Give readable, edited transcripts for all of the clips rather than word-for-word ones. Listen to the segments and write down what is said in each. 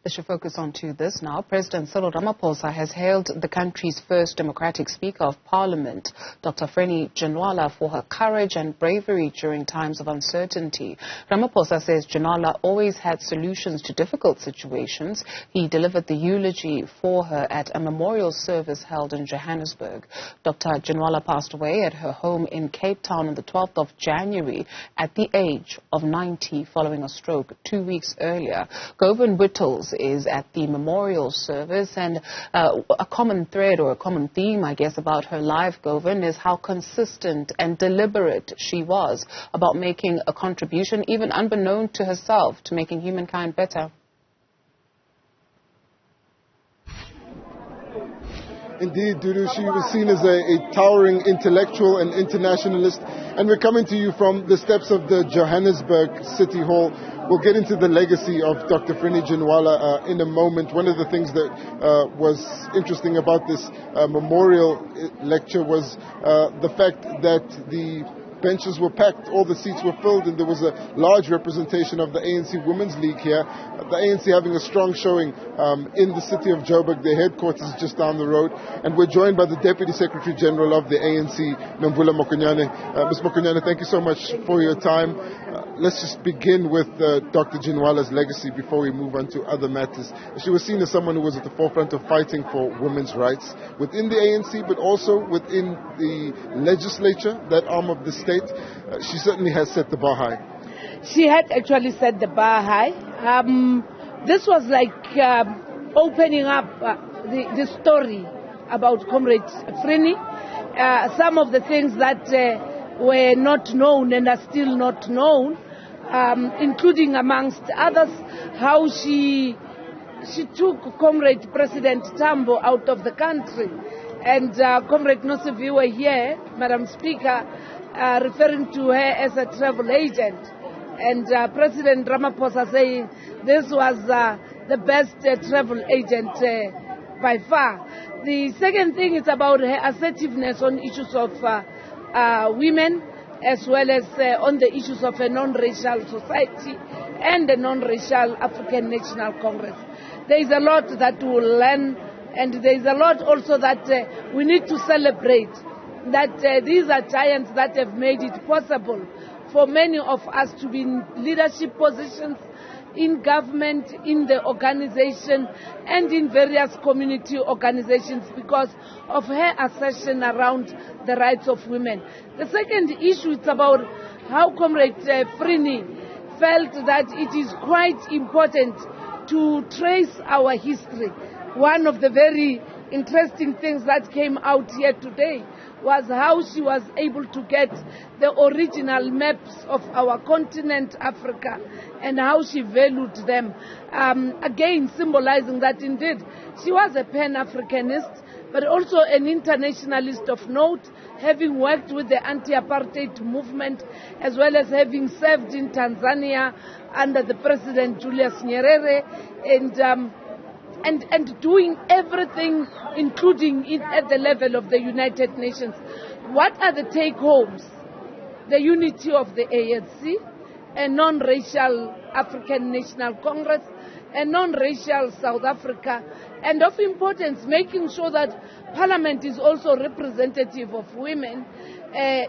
Let's focus on to this now. President Cyril Ramaphosa has hailed the country's first democratic Speaker of Parliament, Dr. Frene Ginwala, for her courage and bravery during times of uncertainty. Ramaphosa says Ginwala always had solutions to difficult situations. He delivered the eulogy for her at a memorial service held in Johannesburg. Dr. Ginwala passed away at her home in Cape Town on the 12th of January at the age of 90 following a stroke 2 weeks earlier. Govan Whittles is at the memorial service, and a common thread or a common theme, I guess, about her life, Govan, is how consistent and deliberate she was about making a contribution, even unbeknown to herself, to making humankind better. Indeed, Dudu, she was seen as a towering intellectual and internationalist. And we're coming to you from the steps of the Johannesburg City Hall. We'll get into the legacy of Dr. Frene Ginwala in a moment. One of the things that was interesting about this memorial lecture was the fact that the benches were packed, all the seats were filled, and there was a large representation of the ANC Women's League here. The ANC having a strong showing in the city of Joburg, their headquarters is just down the road. And we're joined by the Deputy Secretary General of the ANC, Newzroom Afrika. Ms. Mokonyane, thank you so much for your time. Let's just begin with Dr. Ginwala's legacy before we move on to other matters. She was seen as someone who was at the forefront of fighting for women's rights within the ANC, but also within the legislature, that arm of the state. She certainly has set the bar high. She had actually set the bar high. This was like opening up the story about Comrade Frene. Some of the things that were not known and are still not known, including amongst others, how she took Comrade President Tambo out of the country. And Comrade Nosivi were here, Madam Speaker, referring to her as a travel agent. And President Ramaphosa saying this was the best travel agent by far. The second thing is about her assertiveness on issues of women, as well as on the issues of a non-racial society and a non-racial African National Congress. There is a lot that we will learn, and there is a lot also that we need to celebrate, that these are giants that have made it possible for many of us to be in leadership positions in government, in the organization, and in various community organizations because of her assertion around the rights of women. The second issue is about how Comrade Frene felt that it is quite important to trace our history. One of the very interesting things that came out here today was how she was able to get the original maps of our continent, Africa, and how she valued them. Again, symbolizing that indeed she was a Pan-Africanist, but also an internationalist of note, having worked with the anti-apartheid movement, as well as having served in Tanzania under the President Julius Nyerere, and doing everything, including it at the level of the United Nations. What are the take-homes? The unity of the ANC, a non-racial African National Congress, a non-racial South Africa, and of importance, making sure that Parliament is also representative of women,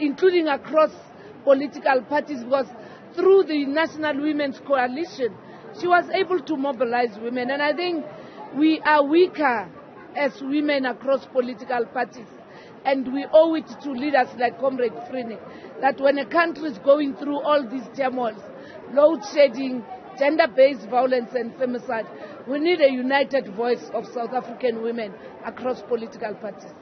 including across political parties, because through the National Women's Coalition, she was able to mobilize women. And I think we are weaker as women across political parties, and we owe it to leaders like Comrade Frene that when a country is going through all these turmoils, load shedding, gender-based violence and femicide, we need a united voice of South African women across political parties.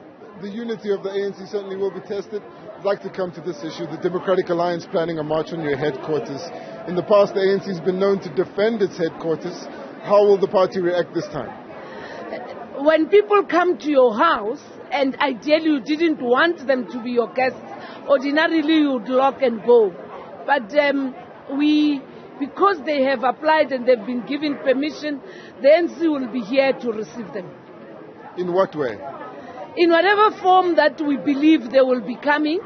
The unity of the ANC certainly will be tested. I'd like to come to this issue. The Democratic Alliance planning a march on your headquarters. In the past, the ANC has been known to defend its headquarters. How will the party react this time? When people come to your house, and ideally you didn't want them to be your guests, ordinarily you would lock and go. But because they have applied and they've been given permission, the ANC will be here to receive them. In what way? In whatever form that we believe they will be coming,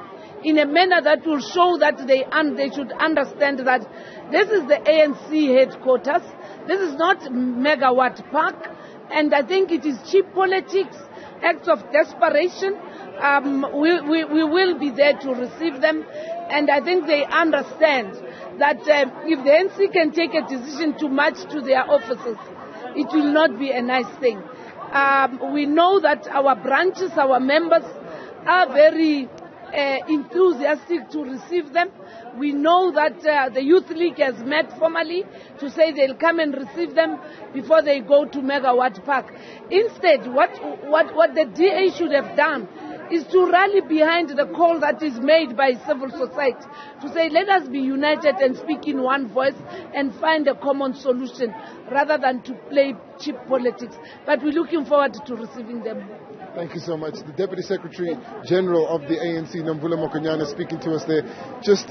in a manner that will show that they should understand that this is the ANC headquarters. This is not Megawatt Park. And I think it is cheap politics, acts of desperation. We will be there to receive them. And I think they understand that if the ANC can take a decision to march to their offices, it will not be a nice thing. We know that our branches, our members are very enthusiastic to receive them. We know that the Youth League has met formally to say they'll come and receive them before they go to Megawatt Park. Instead, what the DA should have done is to rally behind the call that is made by civil society to say, let us be united and speak in one voice and find a common solution rather than to play cheap politics. But we're looking forward to receiving them. Thank you so much. The Deputy Secretary General of the ANC, Nomvula Mokonyane, speaking to us there. Just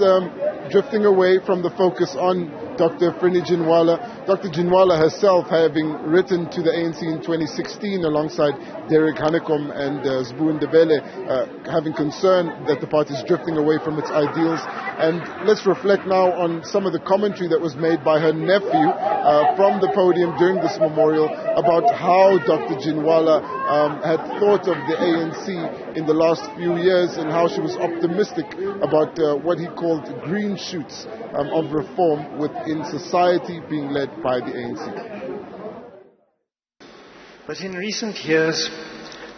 drifting away from the focus on Dr. Frene Ginwala. Dr. Ginwala herself, having written to the ANC in 2016 alongside Derek Hanekom and Zbu Ndebele, having concern that the party is drifting away from its ideals. And let's reflect now on some of the commentary that was made by her nephew from the podium during this memorial about how Dr. Ginwala had thought of the ANC in the last few years and how she was optimistic about what he called green shoots of reform within society being led by the ANC. But in recent years,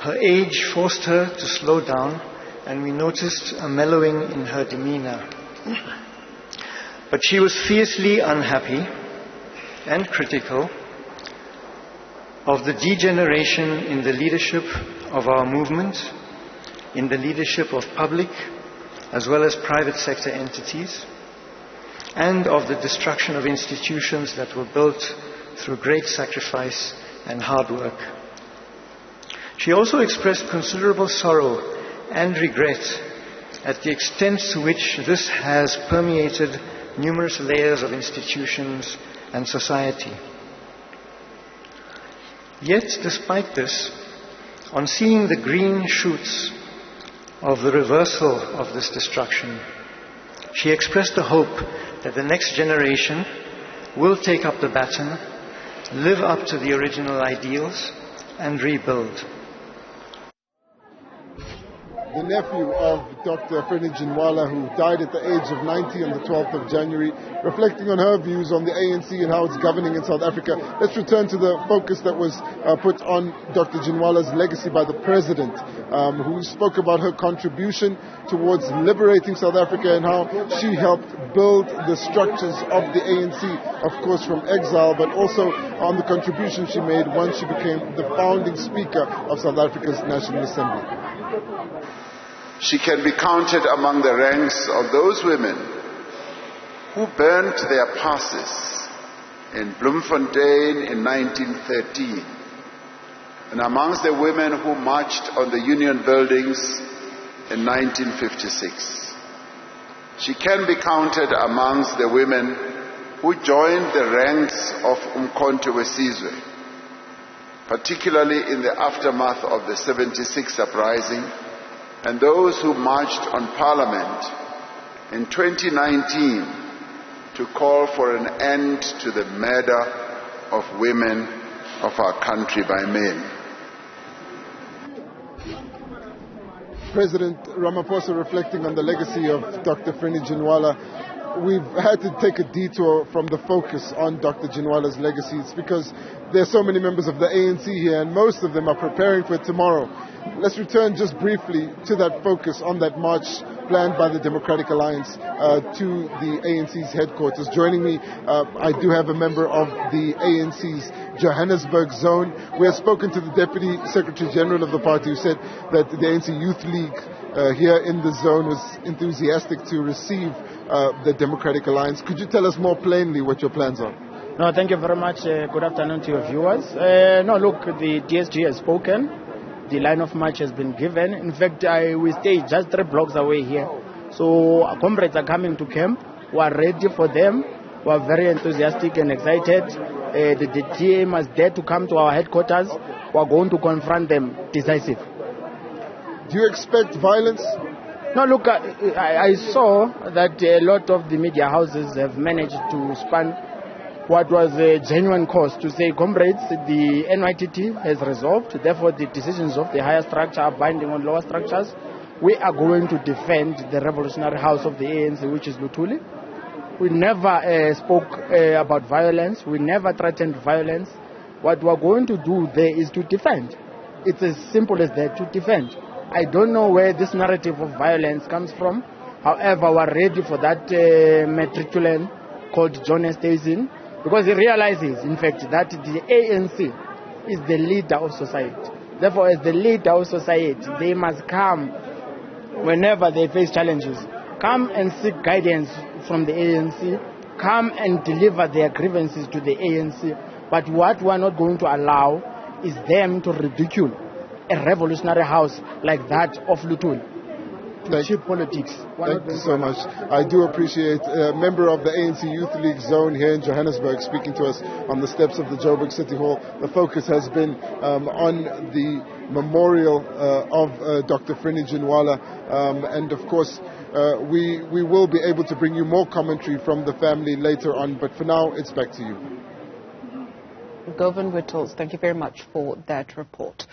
her age forced her to slow down, and we noticed a mellowing in her demeanor. But she was fiercely unhappy and critical of the degeneration in the leadership of our movement, in the leadership of public as well as private sector entities, and of the destruction of institutions that were built through great sacrifice and hard work. She also expressed considerable sorrow and regret at the extent to which this has permeated numerous layers of institutions and society. Yet, despite this, on seeing the green shoots of the reversal of this destruction, she expressed the hope that the next generation will take up the baton, live up to the original ideals, and rebuild. The nephew of Dr. Frene Ginwala, who died at the age of 90 on the 12th of January, reflecting on her views on the ANC and how it's governing in South Africa. Let's return to the focus that was put on Dr. Ginwala's legacy by the President, who spoke about her contribution towards liberating South Africa and how she helped build the structures of the ANC, of course from exile, but also on the contribution she made once she became the founding Speaker of South Africa's National Assembly. She can be counted among the ranks of those women who burnt their passes in Bloemfontein in 1913, and amongst the women who marched on the Union buildings in 1956. She can be counted amongst the women who joined the ranks of Umkhonto weSizwe, particularly in the aftermath of the 76 uprising, and those who marched on Parliament in 2019 to call for an end to the murder of women of our country by men. President Ramaphosa, reflecting on the legacy of Dr. Frene Ginwala, we've had to take a detour from the focus on Dr. Ginwala's legacy. It's because there are so many members of the ANC here, and most of them are preparing for tomorrow. Let's return just briefly to that focus on that march planned by the Democratic Alliance to the ANC's headquarters. Joining me, I do have a member of the ANC's Johannesburg zone. We have spoken to the Deputy Secretary General of the party, who said that the ANC Youth League here in the zone was enthusiastic to receive the Democratic Alliance. Could you tell us more plainly what your plans are? No, thank you very much. Good afternoon to your viewers. No, look, the DSG has spoken. The line of march has been given. In fact, we stay just 3 blocks away here. So our comrades are coming to camp. We are ready for them. We are very enthusiastic and excited. The team is there to come to our headquarters. We are going to confront them decisive. Do you expect violence? No, look, I saw that a lot of the media houses have managed to span what was a genuine cause to say, comrades, the NYTT has resolved, therefore the decisions of the higher structure are binding on lower structures. We are going to defend the revolutionary house of the ANC, which is Luthuli. We never spoke about violence. We never threatened violence. What we're going to do there is to defend. It's as simple as that, to defend. I don't know where this narrative of violence comes from. However, we're ready for that matriculant called John Stacey, because he realizes, in fact, that the ANC is the leader of society. Therefore, as the leader of society, they must come, whenever they face challenges, come and seek guidance from the ANC, come and deliver their grievances to the ANC. But what we're not going to allow is them to ridicule a revolutionary house like that of Luthuli. Cheap politics. Thank you so much. I do appreciate a member of the ANC Youth League zone here in Johannesburg speaking to us on the steps of the Joburg City Hall. The focus has been on the memorial of Dr. Frene Ginwala, and of course we will be able to bring you more commentary from the family later on, but for now it's back to you. Govan Whittles, thank you very much for that report.